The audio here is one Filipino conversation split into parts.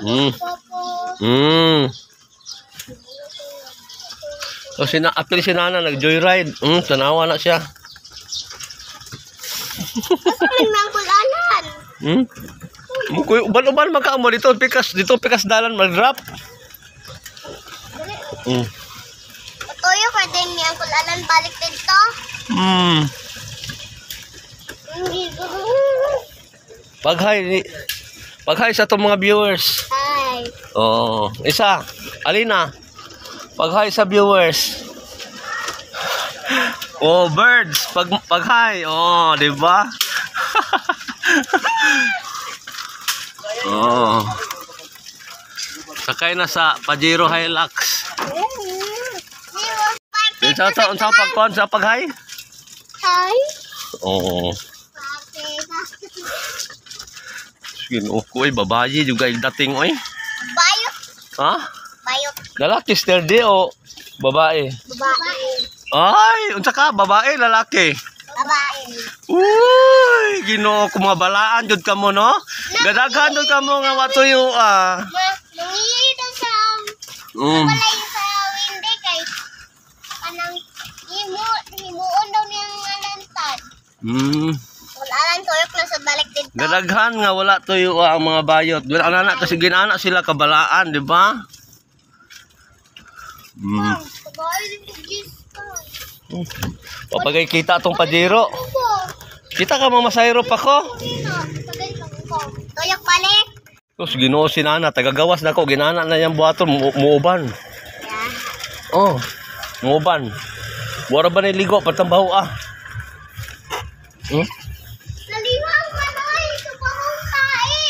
Mm. So apil si Nana nag-joyride. Tanawa na siya. Mangkulalan. Uban-uban magkaamo dito pikas dalan mag-drop. Tuyo ka din ni Mangkulalan balik dito. Paghay sa itong mga viewers. Hi. Oh, isa. Alina. Paghay sa viewers. Oh, birds. Paghay. Oh, di ba? Oh. Sakay na sa Pajero Hilux. Unsa pagkon sa paghay? Hi. Oo. Ginoo ko ay babae juga yung dating oy. Bayot. Ha? Bayot. Lalaki sturdy o babae? Babae. Ay, unsa ka? Babae, lalaki? Babae. Uy, ginoo ko mga balaan jud kamo no? Gadaghan jud kamo nga watuyo Nangihi daw sa balay sa windi kay kanang himuon daw niyang alantad. Wala tuyok na sa balik dito. Gadaghan nga wala tuyo ang mga bayot. Wala na kasi ginana sila kabalaan, di ba? Babae din ko gisto. Papagay kita tong Pajero. Kita ka mamasayro pa ko. Tuyok balik. Tapos ginoo si Nana, tagagawas na ko, ginana na yung buhaton, muuban. Oh, muuban. Wala ba na ligo, patambaho Naliwang ka na ito pa kong tae.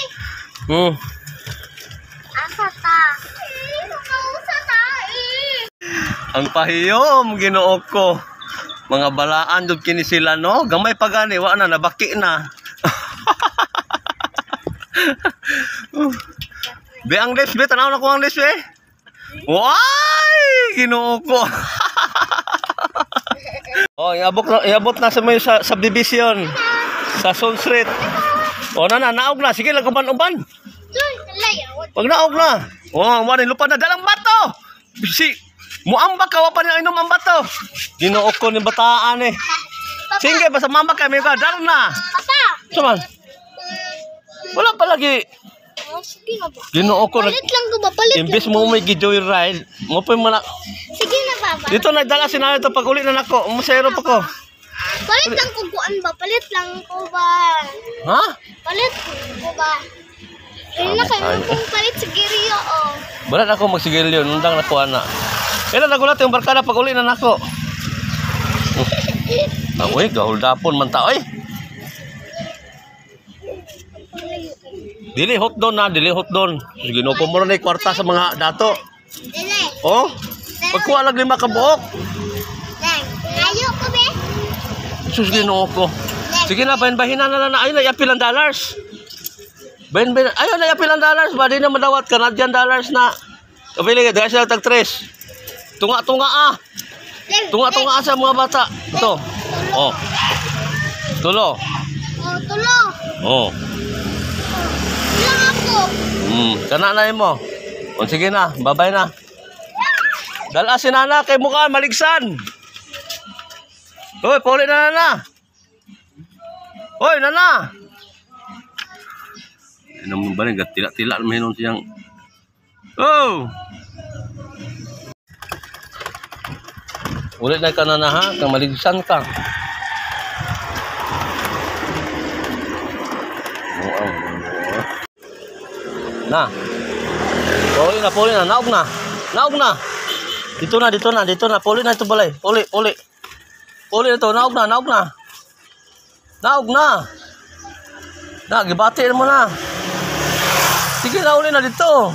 Asa ta? Ito pa kong sa tae. Ang pahiyom, ginoo ko. Mga balaan doon kini sila, no? Gamay pa gani, wala na, nabaki na. Be ang les, be tanaw na ko ang les, be. Why! Ginoo ko. Oh, iabot na sa may subdivision sa Son Street. Oh, naog na. Sige, laguban-uban. Pag naog na. Oh, wala lupa na dalang bato. Si muambak ka pa ni inom ang bato. Ginoo ko ni bataan eh. Sige, basta mambak kami ka, dalan na. Papa. Saman. Wala pa lagi. Sige na ba? Ginoo ko. Palit lang ko ba? Palit imbes mo may gi-joyride, mo pa man. Sige na baba. Dito nagdala si Nana to pag uli na nako. Umusero pa ko. Palit lang ko kuan ba? Palit lang ko ba? Ha? Palit ko ba? Ayun na kayo kung palit sa giriyo oh. Balat ako magsigilyo, nundang nakuha na. Kailan nagulat yung barkada pag uli na nako. Uy, gahuldapon man ta, oy. Dili hot doon na, dili hot doon. Ginoo ko mo na kwarta sa mga dato. Dili. Oh? Pagkuha lang 5 ka buok. Dang, ayo ko be. Sus, ginoo ko. Sige na, bahin-bahinan na na. Ayun na, yapil ang dollars. Bahin-bahin. Ayun na, yapil ang dollars. Ba, di na madawat. Canadian dollars na. Kapili ka, dahil sila tag-3. Tunga-tunga Tunga-tunga sa mga bata. Ito. Oh. Tulo. Oh, tulo. Oh. Ilang ako. Kana na mo. O sige na, babay na. Dala si Nana kay mukha maligsan. Hoy, puli na Nana. Hoy, Nana. Naman ba nga tila-tila menon siyang. Oh. Ulit na ka Nana ha, kang maligsan ka. Na. Puli na, naog na. Naog na. Dito na, puli na ito balay. Puli na ito, naog na. Naog na. Na, gibati mo na. Sige na, uli na dito.